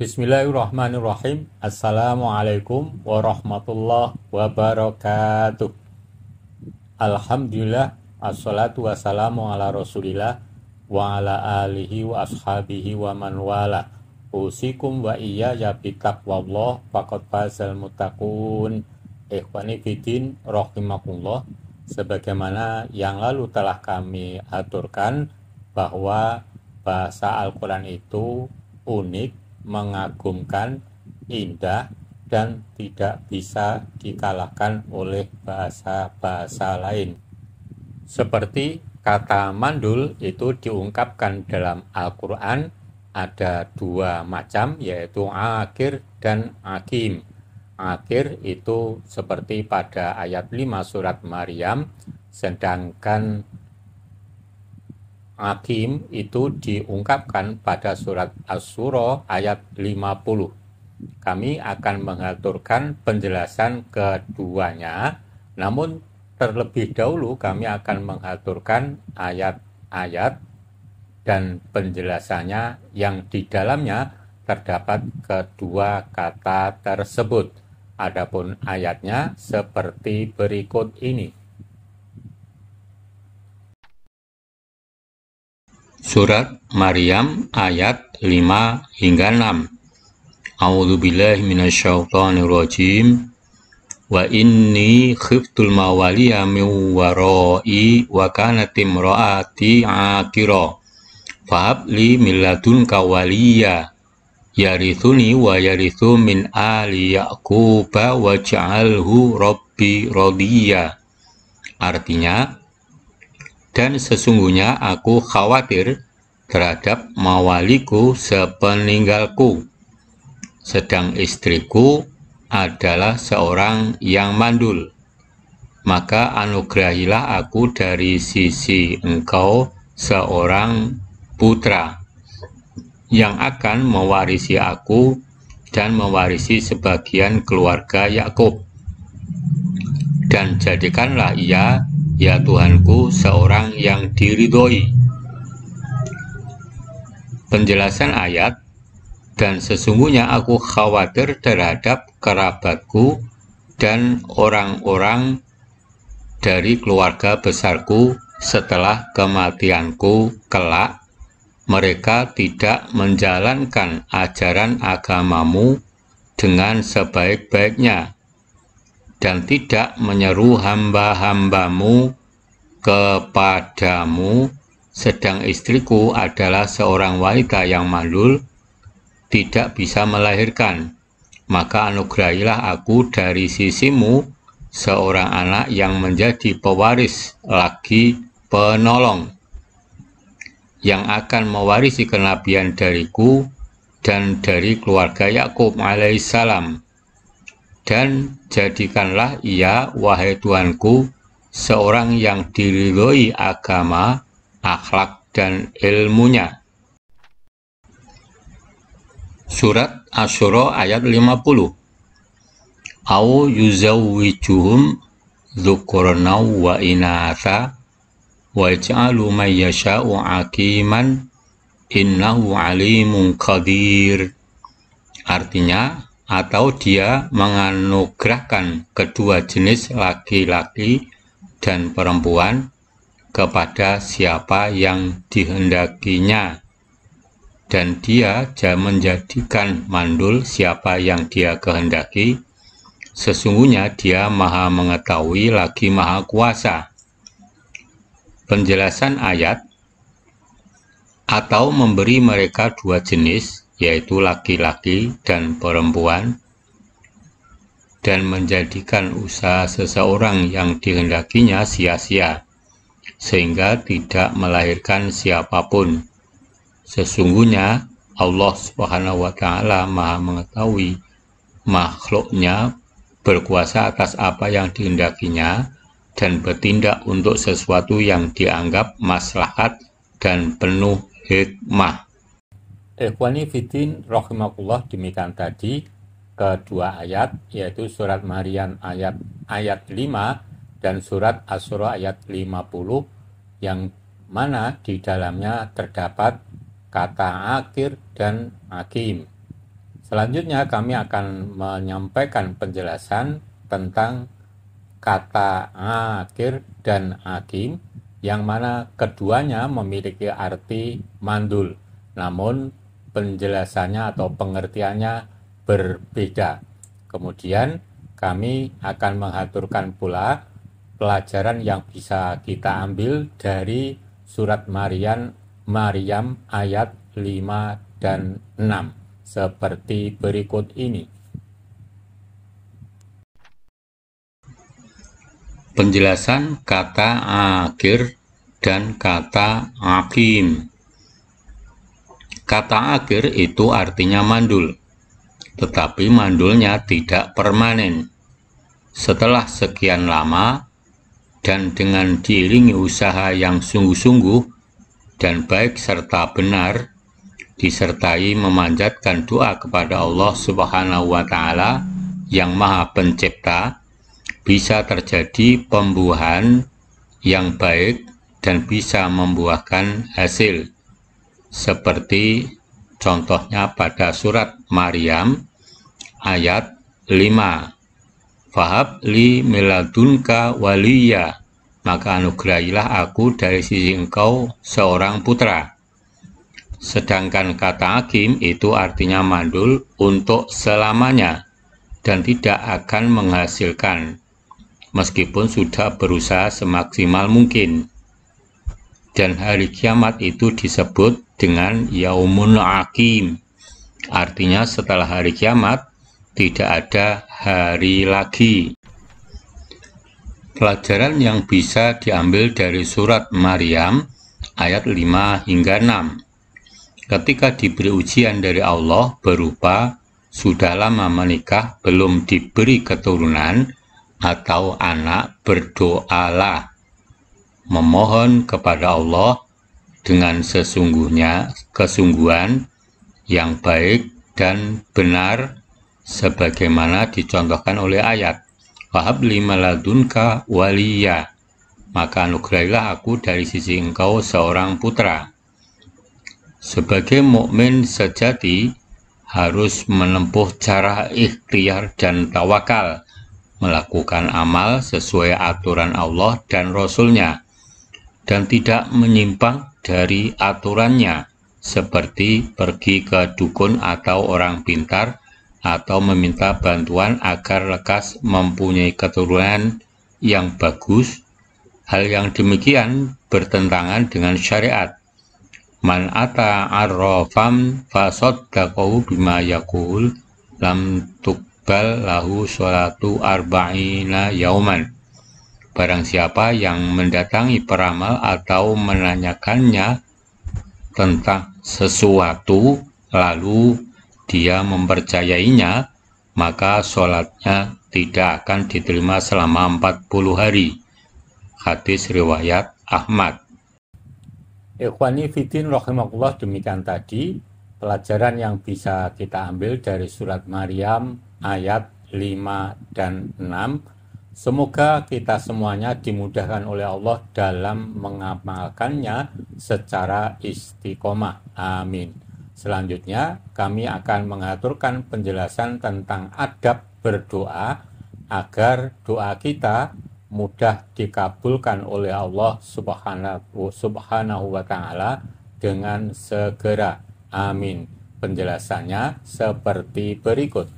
Bismillahirrahmanirrahim. Assalamualaikum warahmatullahi wabarakatuh. Alhamdulillah, assalatu wassalamu ala rasulillah wa ala alihi wa ashabihi wa man wala. Usikum wa iyaya bitaqwallah faqad fazal muttaqun. Ikhwani fiddin rahimakumullah. Sebagaimana yang lalu telah kami aturkan bahwa bahasa Al-Quran itu unik, mengagumkan, indah, dan tidak bisa dikalahkan oleh bahasa-bahasa lain. Seperti kata mandul itu diungkapkan dalam Al-Quran ada dua macam, yaitu akir dan hakim. Akir itu seperti pada ayat 5 surat Maryam, sedangkan hakim itu diungkapkan pada surat Asy-Syura ayat 50. Kami akan mengaturkan penjelasan keduanya, namun terlebih dahulu kami akan mengaturkan ayat-ayat dan penjelasannya yang di dalamnya terdapat kedua kata tersebut. Adapun ayatnya seperti berikut ini. Surat Maryam ayat 5 hingga 6. A'udzubillahi minasyaitonirrajim. Wa inni khiftul mawaliya min wara'i wa kanat imraati aqira. Fahab li min ladunka waliya yarithuni wa yarithu min ali yaquba waj'alhu rabbi radiya. Artinya, dan sesungguhnya aku khawatir terhadap mawaliku sepeninggalku, sedang istriku adalah seorang yang mandul. Maka anugerahilah aku dari sisi engkau seorang putra yang akan mewarisi aku dan mewarisi sebagian keluarga Yakub. Dan jadikanlah ia, ya Tuhanku, seorang yang diridhoi. Penjelasan ayat, dan sesungguhnya aku khawatir terhadap kerabatku dan orang-orang dari keluarga besarku setelah kematianku kelak, mereka tidak menjalankan ajaran agamamu dengan sebaik-baiknya dan tidak menyeru hamba-hambamu kepadamu, sedang istriku adalah seorang wanita yang mandul, tidak bisa melahirkan. Maka anugerahilah aku dari sisimu seorang anak yang menjadi pewaris lagi penolong, yang akan mewarisi kenabian dariku dan dari keluarga Yakub alaihissalam. Dan jadikanlah ia, wahai Tuanku, seorang yang diridhoi agama, akhlak, dan ilmunya. Surat Asy-Syura ayat 50. Au yuzawwijuhum dzukuranan wa inatha wa yaj'alu man yasha'u aqiman innahu alimun qadir. Artinya, atau dia menganugerahkan kedua jenis laki-laki dan perempuan kepada siapa yang dihendakinya, dan dia menjadikan mandul siapa yang dia kehendaki. Sesungguhnya dia maha mengetahui lagi maha kuasa. Penjelasan ayat, atau memberi mereka dua jenis, yaitu laki-laki dan perempuan, dan menjadikan usaha seseorang yang dihendakinya sia-sia, sehingga tidak melahirkan siapapun. Sesungguhnya Allah Subhanahu wa Ta'ala maha mengetahui makhluknya, berkuasa atas apa yang dihendakinya, dan bertindak untuk sesuatu yang dianggap maslahat dan penuh hikmah. Ikhwani fiddin rahimakumullah, demikian tadi kedua ayat, yaitu surat Maryam ayat 5 dan surat Asy-Syura ayat 50, yang mana di dalamnya terdapat kata akhir dan hakim. Selanjutnya kami akan menyampaikan penjelasan tentang kata akhir dan akim, yang mana keduanya memiliki arti mandul, namun penjelasannya atau pengertiannya berbeda. Kemudian kami akan mengaturkan pula pelajaran yang bisa kita ambil dari surat Maryam ayat 5 dan 6 seperti berikut ini. Penjelasan kata akhir dan kata akim. Kata akhir itu artinya mandul, tetapi mandulnya tidak permanen. Setelah sekian lama dan dengan diiringi usaha yang sungguh-sungguh dan baik serta benar, disertai memanjatkan doa kepada Allah Subhanahu wa Ta'ala yang Maha Pencipta, bisa terjadi pembuahan yang baik dan bisa membuahkan hasil, seperti contohnya pada surat Maryam ayat 5. Fahab li miladunka waliya, maka anugerahilah aku dari sisi engkau seorang putra. Sedangkan kata hakim itu artinya mandul untuk selamanya dan tidak akan menghasilkan, meskipun sudah berusaha semaksimal mungkin. Dan hari kiamat itu disebut dengan Yaumun Hakim, artinya setelah hari kiamat tidak ada hari lagi. Pelajaran yang bisa diambil dari surat Maryam ayat 5 hingga 6. Ketika diberi ujian dari Allah berupa sudah lama menikah belum diberi keturunan atau anak, berdoalah, memohon kepada Allah dengan kesungguhan yang baik dan benar, sebagaimana dicontohkan oleh ayat Wahab lima ladunka waliya, maka anugerahilah aku dari sisi engkau seorang putra. Sebagai mukmin sejati harus menempuh cara ikhtiar dan tawakal, melakukan amal sesuai aturan Allah dan Rasul-Nya, dan tidak menyimpang dari aturannya, seperti pergi ke dukun atau orang pintar, atau meminta bantuan agar lekas mempunyai keturunan yang bagus. Hal yang demikian bertentangan dengan syariat. Man ata arrafam fasaddaqahu bima yaqul lam tuqbal lahu sholatu arba'ina yauman. Barang siapa yang mendatangi peramal atau menanyakannya tentang sesuatu lalu dia mempercayainya, maka sholatnya tidak akan diterima selama 40 hari. Hadis riwayat Ahmad. Ikhwani Fiddin rahimakumullah, demikian tadi pelajaran yang bisa kita ambil dari surat Maryam ayat 5 dan 6. Semoga kita semuanya dimudahkan oleh Allah dalam mengamalkannya secara istiqomah. Amin. Selanjutnya kami akan mengaturkan penjelasan tentang adab berdoa agar doa kita mudah dikabulkan oleh Allah Subhanahu wa Ta'ala dengan segera. Amin. Penjelasannya seperti berikut.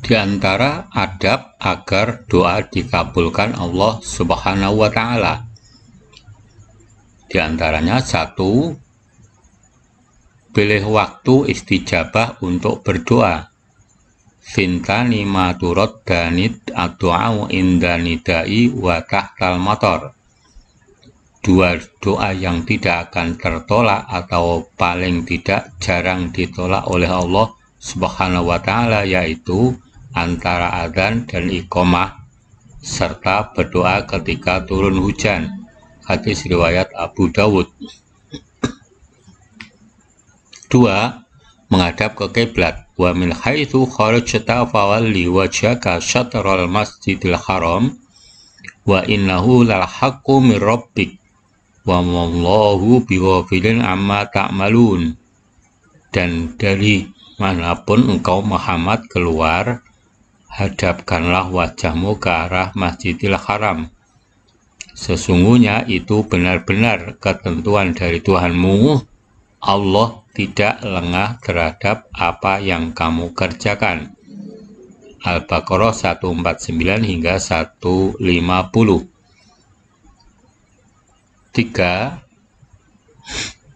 Di antara adab agar doa dikabulkan Allah Subhanahu wa Ta'ala, di antaranya 1. Pilih waktu istijabah untuk berdoa. Fintani maturot danit addu'au indanidai wa tahtal mator. 2 doa yang tidak akan tertolak atau paling tidak jarang ditolak oleh Allah Subhanahu wa Ta'ala, yaitu antara adzan dan iqamah serta berdoa ketika turun hujan. Hadis riwayat Abu Dawud. 2. Menghadap ke kiblat. Wa min haitsu kharajta fawalli wajhaka syatral masjidil haram wa innahu lal haqqu mir rabbik wa wallahu bighafilin amma ta'malun. Dan dari manapun engkau Muhammad keluar, hadapkanlah wajahmu ke arah Masjidil Haram. Sesungguhnya itu benar-benar ketentuan dari Tuhanmu. Allah tidak lengah terhadap apa yang kamu kerjakan. Al-Baqarah 149 hingga 150. 3.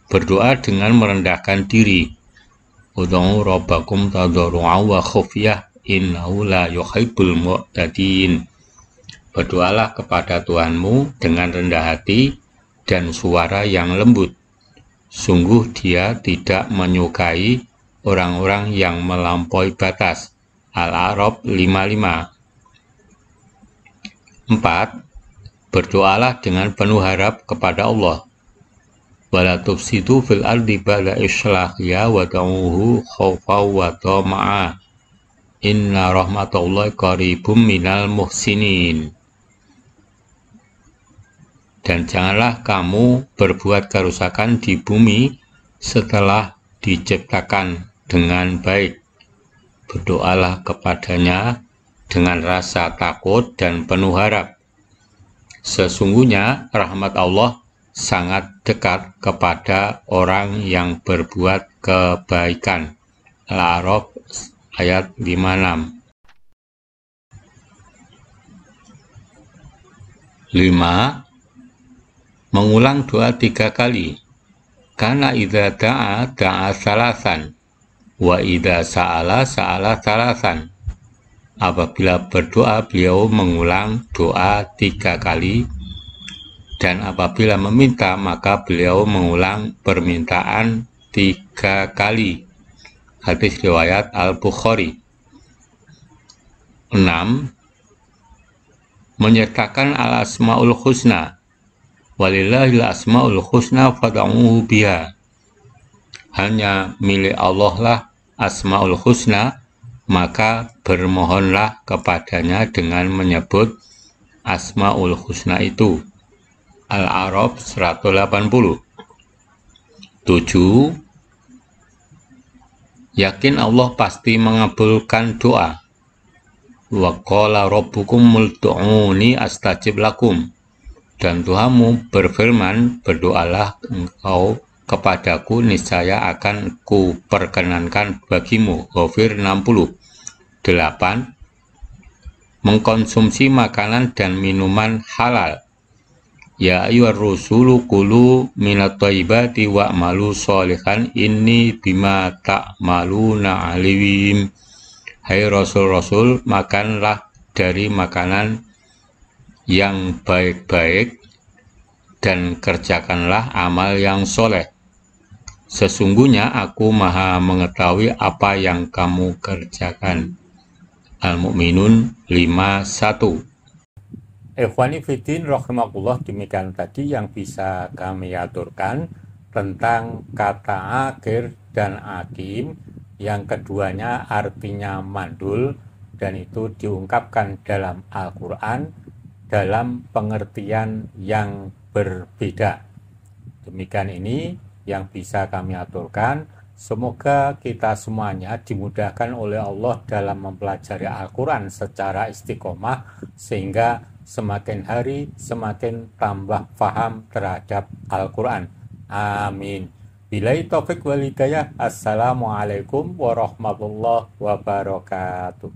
Berdoa dengan merendahkan diri. Ud'u rabbakum tadarru'an wa khufyah innahu la yuhibbul mu'tadin. Berdoalah kepada Tuhanmu dengan rendah hati dan suara yang lembut. Sungguh Dia tidak menyukai orang-orang yang melampaui batas. Al-A'raf 55. 4. Berdoalah dengan penuh harap kepada Allah. Wala tufsidu fil ardi ba'da islahiha wa da'uhu khawfan wa tama'a. Inna rahmatallahi qaribum minal muhsinin. Dan janganlah kamu berbuat kerusakan di bumi setelah diciptakan dengan baik. Berdoalah kepadanya dengan rasa takut dan penuh harap. Sesungguhnya rahmat Allah sangat dekat kepada orang yang berbuat kebaikan. Al-A'raf ayat 56. 5. Mengulang doa 3 kali. Karena idza da'a salasan wa idza sa'ala salasan. Apabila berdoa beliau mengulang doa 3 kali, dan apabila meminta maka beliau mengulang permintaan 3 kali. Hadis riwayat Al-Bukhari. 6. Menyertakan al-asmaul husna. Walillahil asmaul husna fad'uhu biha. Hanya milik Allah lah asmaul husna, maka bermohonlah kepadanya dengan menyebut asmaul husna itu. Al-A'raf 180. 7. Yakin Allah pasti mengabulkan doa. Wa qala rabbukum ud'uni astajib lakum. Dan Tuhanmu berfirman, berdoalah engkau kepadaku, niscaya akan kuperkenankan bagimu. Ghafir 60. 8. Mengkonsumsi makanan dan minuman halal. Ya ayyuhar rusulu kulu minat thayyibati wa'malu sholihan inni bima ta'maluna alim. Hai Rasul-Rasul, makanlah dari makanan yang baik-baik dan kerjakanlah amal yang soleh. Sesungguhnya aku maha mengetahui apa yang kamu kerjakan. Al-Mu'minun 5:1. Ikhwani Fiddin rahimakumullah, demikian tadi yang bisa kami aturkan tentang kata akhir dan akim. Yang keduanya artinya mandul, dan itu diungkapkan dalam Al-Quran dalam pengertian yang berbeda. Demikian ini yang bisa kami aturkan. Semoga kita semuanya dimudahkan oleh Allah dalam mempelajari Al-Quran secara istiqomah, sehingga semakin hari semakin tambah paham terhadap Al-Quran. Amin. Billahi taufik wal hidayah. Assalamualaikum warahmatullahi wabarakatuh.